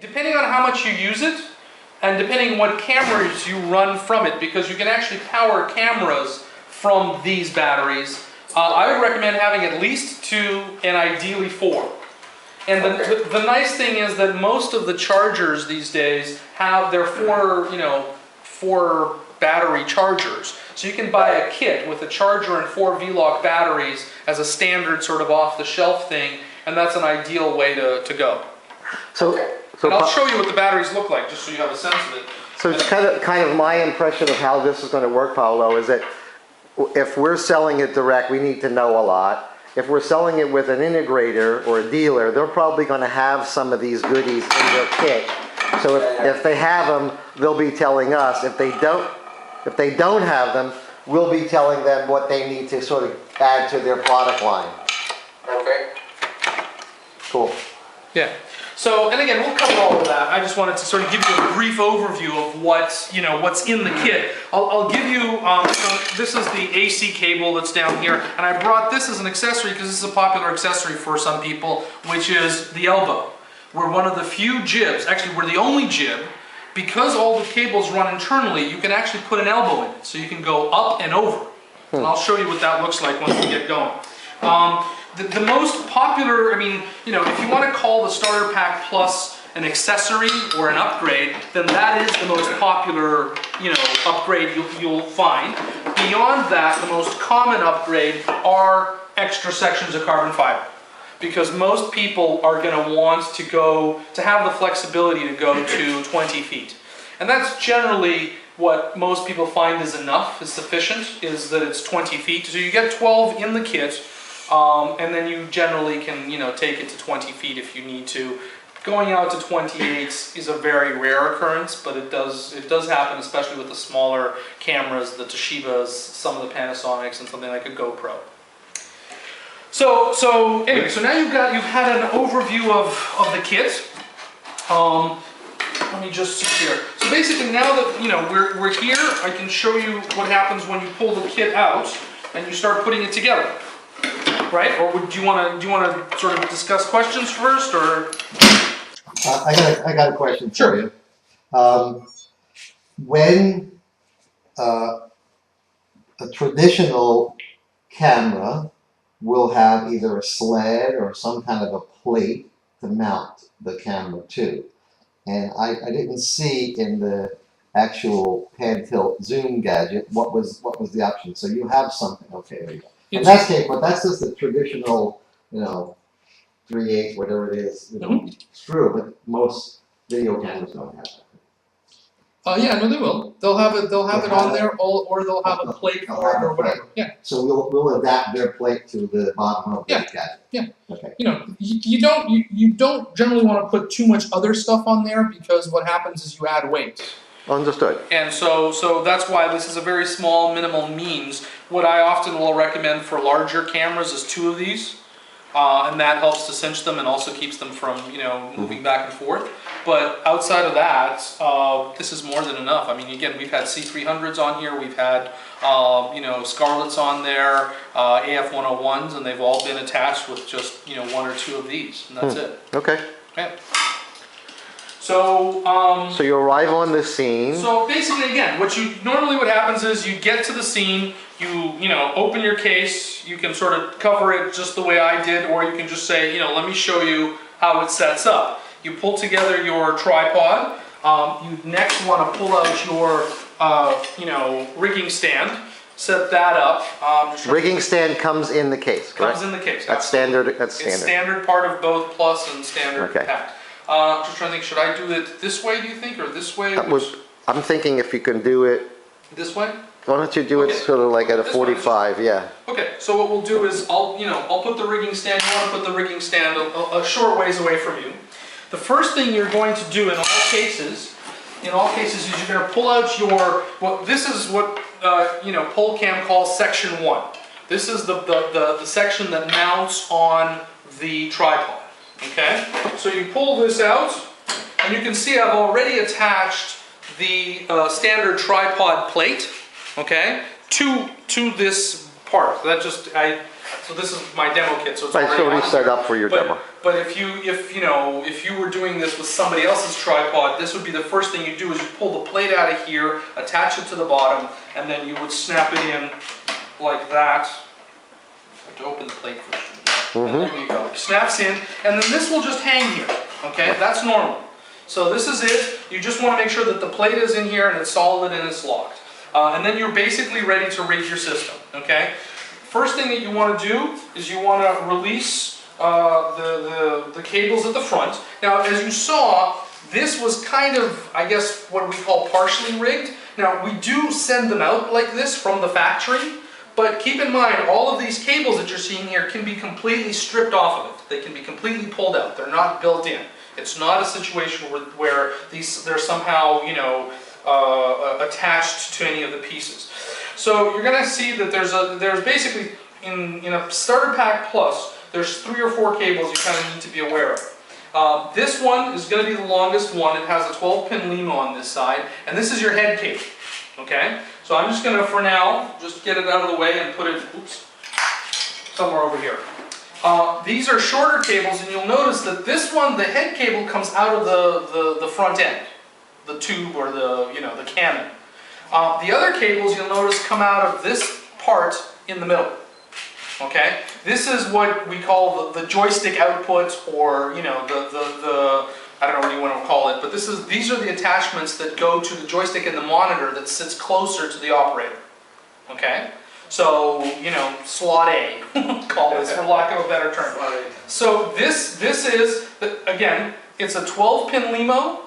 depending on how much you use it, and depending on what cameras you run from it, because you can actually power cameras from these batteries, I would recommend having at least 2 and ideally 4. And the nice thing is that most of the chargers these days have their 4 battery chargers. So you can buy a kit with a charger and 4 V-Lock batteries as a standard sort of off-the-shelf thing, and that's an ideal way to go. And I'll show you what the batteries look like, just so you have a sense of it. So it's kind of my impression of how this is going to work, Paolo, is that if we're selling it direct, we need to know a lot. If we're selling it with an integrator or a dealer, they're probably going to have some of these goodies in their kit. So if they have them, they'll be telling us. If they don't have them, we'll be telling them what they need to sort of add to their product line. Okay. Cool. Yeah. So, and again, we'll cover all of that. I just wanted to sort of give you a brief overview of what's in the kit. I'll give you, so this is the AC cable that's down here, and I brought this as an accessory because this is a popular accessory for some people, which is the elbow. We're one of the few jibs, actually we're the only jib, because all the cables run internally, you can actually put an elbow in it, so you can go up and over. And I'll show you what that looks like once we get going. The most popular, if you want to call the Starter Pack Plus an accessory or an upgrade, then that is the most popular, upgrade you'll find. Beyond that, the most common upgrade are extra sections of carbon fiber, because most people are going to want to have the flexibility to go to 20 feet. And that's generally what most people find is enough, is sufficient, is that it's 20 feet. So you get 12 in the kit. And then you generally can, take it to 20 feet if you need to. Going out to 28 is a very rare occurrence, but it does happen, especially with the smaller cameras, the Toshibas, some of the Panasonics, and something like a GoPro. So anyway, so now you've had an overview of the kit. Let me just see here. So basically, now that we're here, I can show you what happens when you pull the kit out and you start putting it together. Right? Or do you want to sort of discuss questions first, or? I got a question for you. When a traditional camera will have either a sled or some kind of a plate to mount the camera to, and I didn't see in the actual pan tilt zoom gadget what was the option. So you have something. Okay, there you go. In that case, but that's just a traditional, 3/8, whatever it is, screw. But most video cameras don't have that. Yeah, no, they will. They'll have it on there, or they'll have a plate for it or whatever. Yeah. So we'll adapt their plate to the bottom of the gadget. Yeah. Okay. You don't generally want to put too much other stuff on there, because what happens is you add weight. Understood. And so that's why this is a very small, minimal means. What I often will recommend for larger cameras is 2 of these, and that helps to cinch them and also keeps them from moving back and forth. But outside of that, this is more than enough. Again, we've had C300s on here, we've had Scarletts on there, AF101s, and they've all been attached with just 1 or 2 of these, and that's it. Okay. Yeah. So you arrive on the scene. So basically, again, what happens is you get to the scene, you open your case, you can sort of cover it just the way I did, or you can just say, let me show you how it sets up. You pull together your tripod. You next want to pull out your rigging stand. Set that up. Rigging stand comes in the case, correct? Comes in the case. That's standard. That's standard. It's standard part of both Plus and standard Okay. pack. Just trying to think, should I do it this way, do you think, or this way? I'm thinking if you can do it. This way? Why don't you do it sort of like at a 45? Yeah. Okay, so what we'll do is I'll put the rigging stand. You want to put the rigging stand a short ways away from you. The first thing you're going to do in all cases is you're going to pull out your. This is what PoleCam calls section 1. This is the section that mounts on the tripod. Okay, so you pull this out, and you can see I've already attached the standard tripod plate, okay, to this part. That just So this is my demo kit, so it's Right, it's already on set here. up for your But- demo. But if you were doing this with somebody else's tripod, this would be the first thing you do is you pull the plate out of here, attach it to the bottom, and then you would snap it in like that. I have to open the plate first. And there you go. It snaps in, and then this will just hang here. Okay, that's normal. So this is it. You just want to make sure that the plate is in here and it's solid and it's locked. And then you're basically ready to rig your system. Okay. First thing that you want to do is you want to release the cables at the front. Now, as you saw, this was kind of, I guess, what we call partially rigged. Now, we do send them out like this from the factory, but keep in mind, all of these cables that you're seeing here can be completely stripped off of it. They can be completely pulled out. They're not built in. It's not a situation where they're somehow, attached to any of the pieces. So you're going to see that there's basically, in a Starter Pack Plus, there's 3 or 4 cables you kind of need to be aware of. This one is going to be the longest one. It has a 12-pin Lima on this side, and this is your head cable. Okay? So I'm just going to, for now, just get it out of the way and put it, somewhere over here. These are shorter cables, and you'll notice that this one, the head cable, comes out of the front end, the tube or the cannon. The other cables, you'll notice, come out of this part in the middle. Okay, this is what we call the joystick output, or I don't know what you want to call it, but these are the attachments that go to the joystick and the monitor that sits closer to the operator. Okay, so slot A, call this for lack of a better term. So this is again, it's a 12-pin Limo,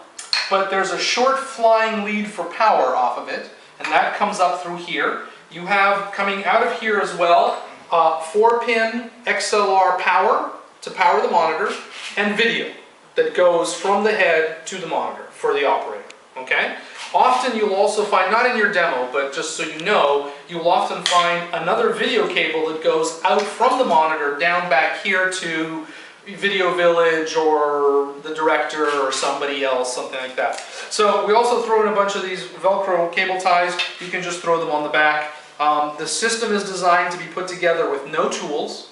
but there's a short flying lead for power off of it, and that comes up through here. You have coming out of here as well. 4-pin XLR power to power the monitor, and video that goes from the head to the monitor for the operator. Okay? Often you'll also find, not in your demo, but just so you know, you'll often find another video cable that goes out from the monitor down back here to Video Village or the director or somebody else, something like that. So we also throw in a bunch of these Velcro cable ties. You can just throw them on the back. The system is designed to be put together with no tools.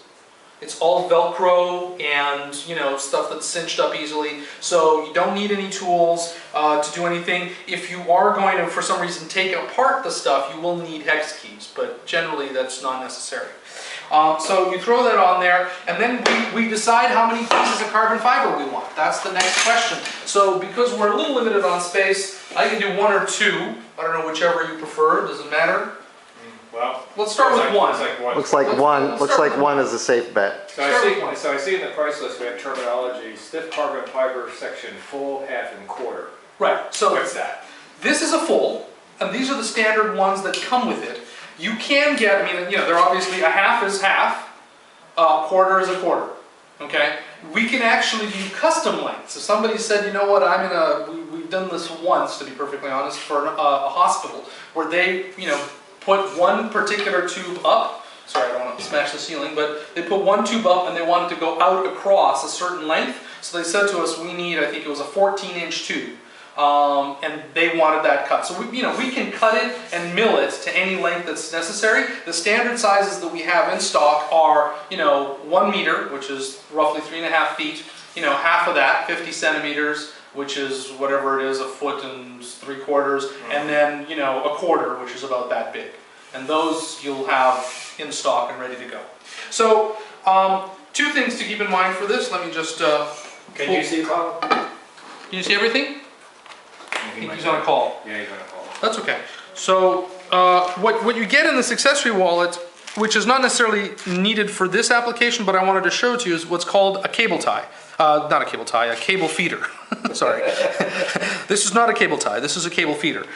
It's all Velcro and stuff that's cinched up easily, so you don't need any tools to do anything. If you are going to, for some reason, take apart the stuff, you will need hex keys, but generally that's not necessary. So you throw that on there, and then we decide how many pieces of carbon fiber we want. That's the next question. So because we're a little limited on space, I can do 1 or 2. I don't know, whichever you prefer. Does it matter? Well, let's start with 1. Looks like one is a safe bet. So I see in the price list we have terminology: stiff carbon fiber section, full, half, and quarter. Right. So What's that? this is a full, and these are the standard ones that come with it. You can get, they're obviously a half is half, quarter is a quarter. Okay. We can actually do custom lengths. If somebody said, you know what, we've done this once, to be perfectly honest, for a hospital where they, put one particular tube up. Sorry, I don't want to smash the ceiling, but they put one tube up and they wanted to go out across a certain length. So they said to us, we need, I think it was a 14-inch tube. And they wanted that cut. So we can cut it and mill it to any length that's necessary. The standard sizes that we have in stock are, 1 meter, which is roughly 3.5 feet. Half of that, 50 centimeters, which is whatever it is, 1.75 foot, and then a quarter, which is about that big. And those you'll have in stock and ready to go. So 2 things to keep in mind for this. Let me just. Can you see, Carl? Can you see everything? I think he's on a call. Yeah, he's on a call. That's okay. So what you get in this accessory wallet, which is not necessarily needed for this application, but I wanted to show it to you, is what's called a cable tie. Not a cable tie, a cable feeder. Sorry. This is not a cable tie, this is a cable feeder.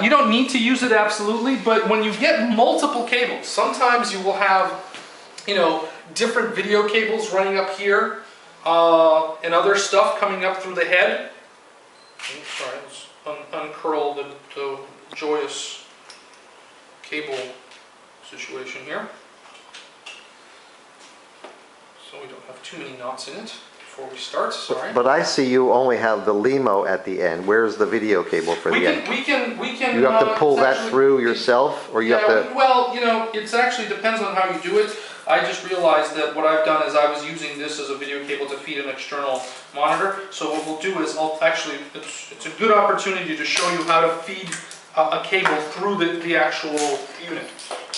You don't need to use it absolutely, but when you get multiple cables, sometimes you will have, different video cables running up here, and other stuff coming up through the head. Sorry, let's uncurl the joyous cable situation here. So we don't have too many knots in it before we start, sorry. But I see you only have the Limo at the end. Where's the video cable for the end? We can. You have to pull that through yourself, or you have to. Well, it actually depends on how you do it. I just realized that what I've done is I was using this as a video cable to feed an external monitor. So what we'll do is I'll actually, it's a good opportunity to show you how to feed a cable through the actual unit.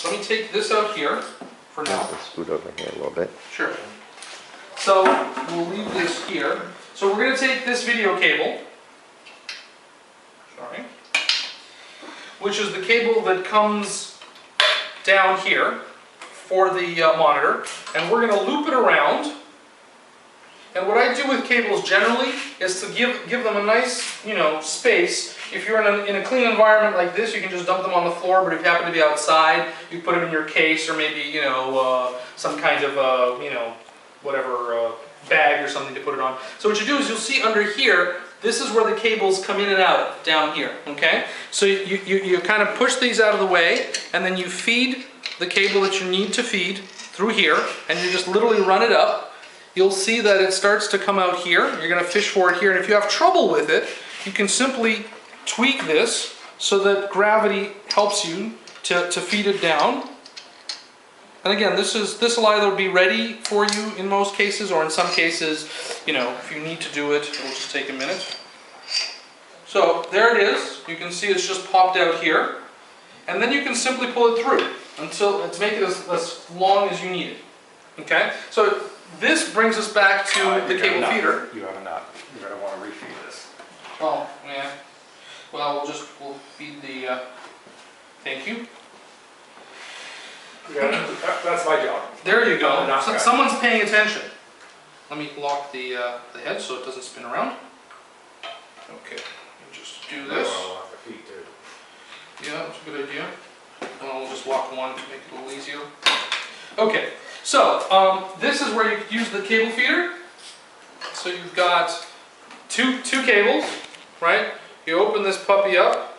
Let me take this out here for now. Let's scoot over here a little bit. Sure. So we'll leave this here. So we're going to take this video cable, sorry, which is the cable that comes down here for the monitor, and we're going to loop it around. And what I do with cables generally is to give them a nice, you know, space. If you're in a clean environment like this, you can just dump them on the floor, but if you happen to be outside, you put them in your case or maybe, you know, some kind of, you know, whatever, bag or something to put it on. So what you do is you'll see under here, this is where the cables come in and out, down here, okay? So you kind of push these out of the way, and then you feed the cable that you need to feed through here, and you just literally run it up. You'll see that it starts to come out here. You're going to fish for it here, and if you have trouble with it, you can simply tweak this so that gravity helps you to feed it down. And again, this will either be ready for you in most cases, or in some cases, you know, if you need to do it, it'll just take a minute. So there it is. You can see it's just popped out here. And then you can simply pull it through until to make it as long as you need it. Okay? So this brings us back to the cable feeder. You have a nut. You're going to want to refeed this. Oh, yeah. Well, we'll feed the, thank you. Yeah, that's my job. There you go. Not So, bad. someone's paying attention. Let me lock the head so it doesn't spin around. Okay, just do this. I'll lock the feet too. Yeah, that's a good idea. And I'll just lock one to make it a little easier. Okay, so this is where you could use the cable feeder. So you've got two cables, right? You open this puppy up,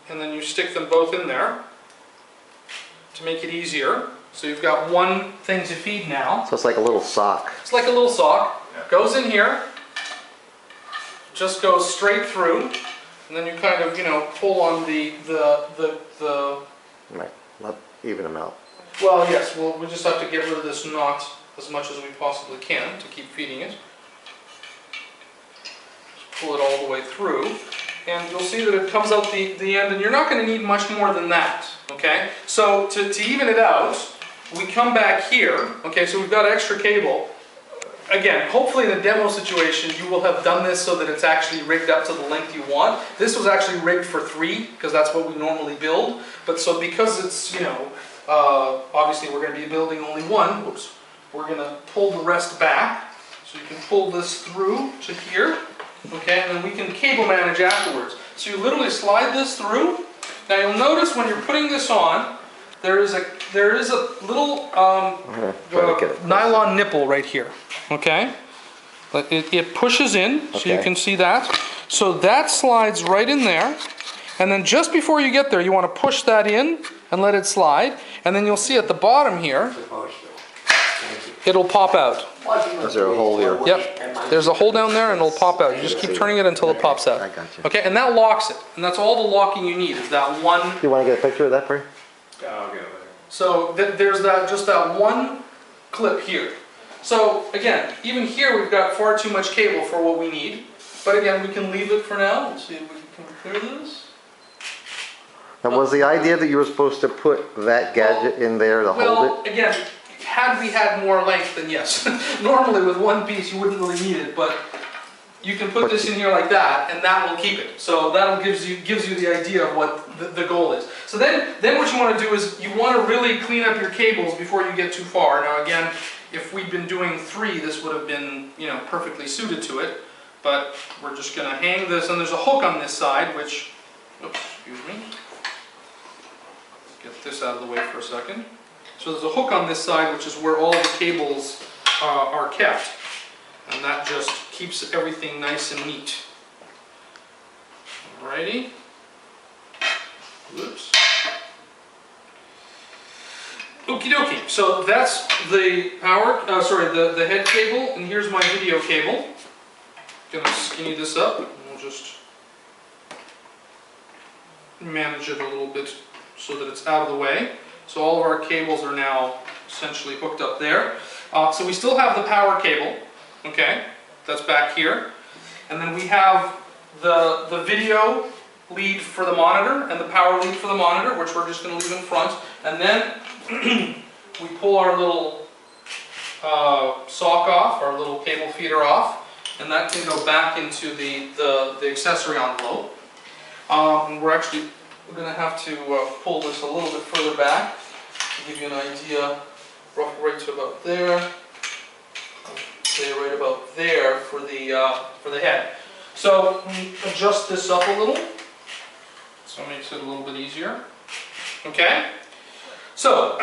and then you stick them both in there to make it easier. So you've got one thing to feed now. So it's like a little sock. It's like a little sock. Yeah. Goes in here, just goes straight through, and then you kind of, you know, pull on the Right, not even them out. well, yes, we just have to get rid of this knot as much as we possibly can to keep feeding it. Just pull it all the way through, and you'll see that it comes out the end, and you're not going to need much more than that, okay? So to even it out, we come back here, okay, so we've got extra cable. Again, hopefully in a demo situation, you will have done this so that it's actually rigged up to the length you want. This was actually rigged for 3, because that's what we normally build. But so because it's, you know, obviously we're going to be building only 1, whoops, we're going to pull the rest back. So you can pull this through to here, okay, and then we can cable manage afterwards. So you literally slide this through. Now you'll notice when you're putting this on, there is a little Try to get it. nylon nipple right here, okay? But it pushes in, so you Okay. can see that. So that slides right in there, and then just before you get there, you want to push that in and let it slide, and then you'll see at the bottom here, it'll pop out. Is there a hole here? Yep, there's a hole down there and it'll pop out. You just keep turning it until it pops out. I got you. Okay, and that locks it, and that's all the locking you need, is that one. You want to get a picture of that, Bray? Yeah, I'll get it later. So there's just that one clip here. So again, even here we've got far too much cable for what we need. But again, we can leave it for now. Let's see if we can clear this. And was the idea that you were supposed to put that gadget in there to hold Well, it? again, had we had more length, then yes. Normally with one piece you wouldn't really need it, but you can put this in here like that, and that will keep it. So that gives you the idea of what the goal is. So then what you want to do is you want to really clean up your cables before you get too far. Now again, if we'd been doing 3, this would have been, you know, perfectly suited to it. But we're just going to hang this, and there's a hook on this side, which, oops, excuse me. Get this out of the way for a second. So there's a hook on this side, which is where all the cables are kept. And that just keeps everything nice and neat. Alrighty. Whoops. Okie dokie. So that's the power, the head cable, and here's my video cable. Gonna skinny this up, and we'll just manage it a little bit so that it's out of the way. So all of our cables are now essentially hooked up there. So we still have the power cable, okay, that's back here. And then we have the video lead for the monitor and the power lead for the monitor, which we're just going to leave in front. And then we pull our little sock off, our little cable feeder off, and that can go back into the accessory envelope. And we're going to have to pull this a little bit further back to give you an idea, roughly right to about there. Say right about there for the head. So we adjust this up a little, so it makes it a little bit easier. Okay. So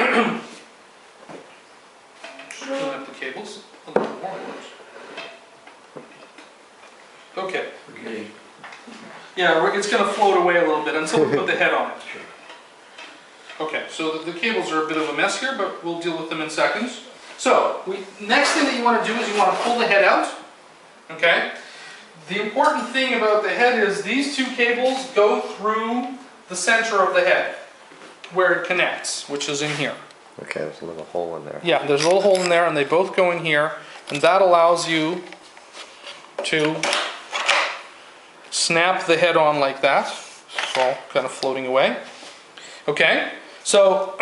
just clean up the cables a little bit more. Okay. Yeah, it's going to float away a little bit until we put the head on it. Okay, so the cables are a bit of a mess here, but we'll deal with them in seconds. So, next thing that you want to do is you want to pull the head out. Okay? The important thing about the head is these two cables go through the center of the head, where it connects, which is in here. Okay, there's a little hole in there. Yeah, there's a little hole in there, and they both go in here, and that allows you to snap the head on like that. It's all kind of floating away. Okay, so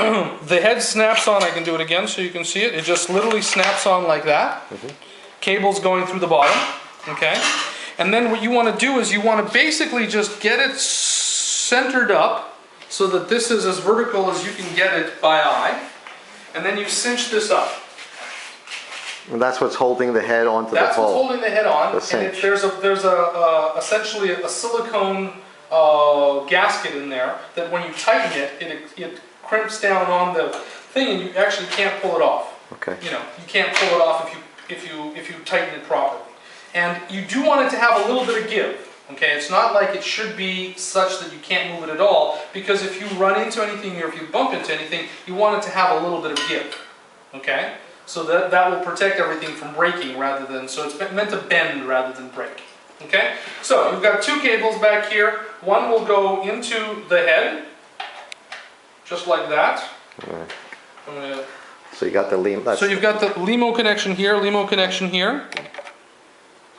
the head snaps on. I can do it again so you can see it. It just literally snaps on like that. Cable's going through the bottom. Okay, and then what you want to do is you want to basically just get it centered up so that this is as vertical as you can get it by eye. And then you cinch this up. And that's what's holding the head onto the pole. That's what's holding the head on. The And cinch. there's essentially a silicone gasket in there that when you tighten it, it crimps down on the thing, and you actually can't pull it off. Okay. You know, you can't pull it off if you tighten it properly. And you do want it to have a little bit of give. Okay, it's not like it should be such that you can't move it at all, because if you run into anything or if you bump into anything, you want it to have a little bit of give. Okay, so that will protect everything from breaking rather than, so it's meant to bend rather than break. Okay, so you've got two cables back here. One will go into the head, just like that. Alright. I'm gonna, So you got the lean. so you've got the LEMO connection here, LEMO connection here.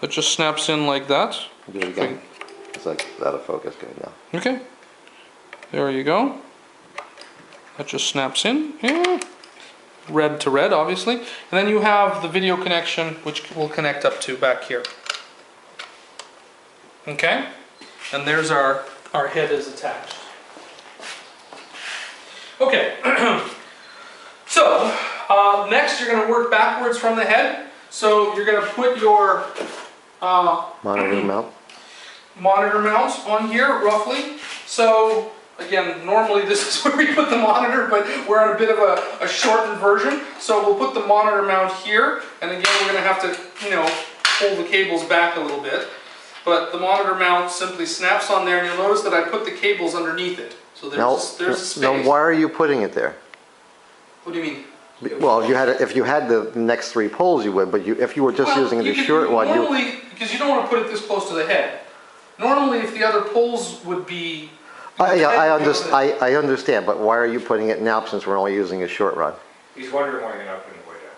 It just snaps in like that. Do it again. It's like out of focus. Good now. Okay, there you go. That just snaps in, yeah. Red to red, obviously. And then you have the video connection, which will connect up to back here. Okay, and there's our head is attached. Okay, so next you're going to work backwards from the head. So you're going to put your Monitor mount. monitor mount on here, roughly. So again, normally this is where we put the monitor, but we're on a bit of a shortened version. So we'll put the monitor mount here, and again we're going to have to, you know, pull the cables back a little bit. But the monitor mount simply snaps on there, and you'll notice that I put the cables underneath it. So there's a space. Now, why are you putting it there? What do you mean? Well, if you had the next three poles, you would. But if you were just using the short one, normally, because you don't want to put it this close to the head. Normally, if the other poles would be. I understand. But why are you putting it now since we're only using a short rod? He's wondering why you're not putting it way down.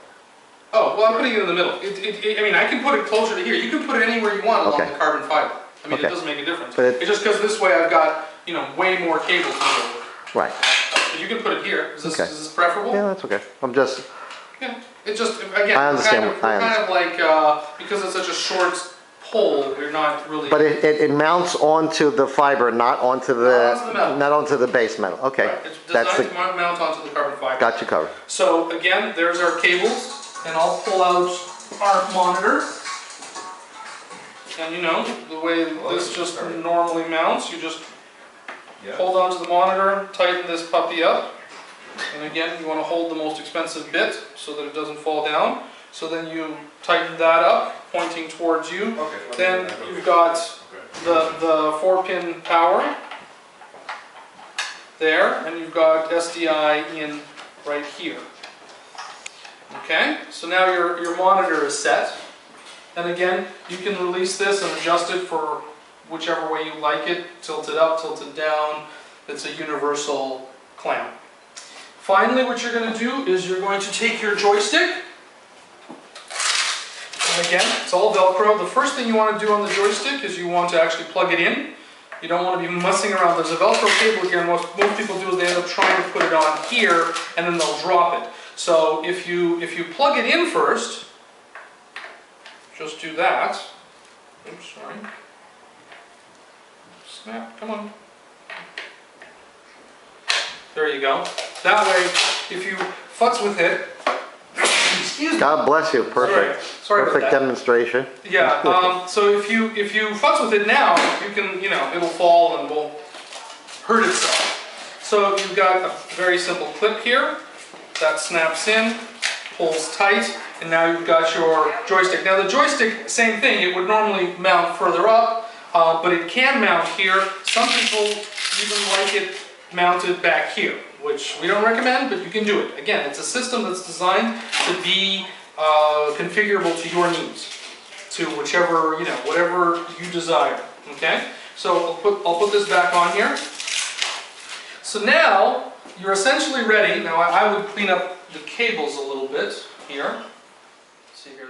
Oh, well, I'm putting it in the middle. I mean, I can put it closer to here. You can put it anywhere you want along Okay. the carbon fiber. I mean, Okay. it doesn't make a difference. But It's just because this way I've got, you know, way more cable to go over. Right. But you can put it here. Is this, Okay. is this preferable? Yeah, that's okay. I'm just. Yeah. It just, again, I understand. we're kind of like, because it's such a short pole, we're not really. But it mounts onto the fiber, not onto Not onto the metal. not onto the base metal. Okay. Right, it's That's designed the. to mount onto the carbon fiber. Got you covered. So again, there's our cables, and I'll pull out our monitor. And you know, the way this just normally mounts, you just hold onto the monitor, tighten this puppy up. And again, you want to hold the most expensive bit so that it doesn't fall down. So then you tighten that up, pointing towards you. Okay. Then you've got the 4-pin power there, and you've got SDI in right here. Okay, so now your monitor is set. And again, you can release this and adjust it for whichever way you like it. Tilt it up, tilt it down. It's a universal clamp. Finally, what you're going to do is you're going to take your joystick, and again, it's all Velcro. The first thing you want to do on the joystick is you want to actually plug it in. You don't want to be messing around. There's a Velcro cable here, and most people do is they end up trying to put it on here, and then they'll drop it. So if you plug it in first, just do that. Oops, sorry. Snap, come on. There you go. That way, if you futz with it, excuse me. God bless you, perfect. Sorry about Perfect that. demonstration. Yeah, so if you futz with it now, you can, it'll fall and will hurt itself. So you've got a very simple clip here that snaps in, pulls tight, and now you've got your joystick. Now the joystick, same thing, it would normally mount further up, but it can mount here. Some people even like it mounted back here, which we don't recommend, but you can do it. Again, it's a system that's designed to be configurable to your needs, to whichever, whatever you desire, okay? So I'll put this back on here. So now, you're essentially ready. Now I would clean up the cables a little bit here. See here.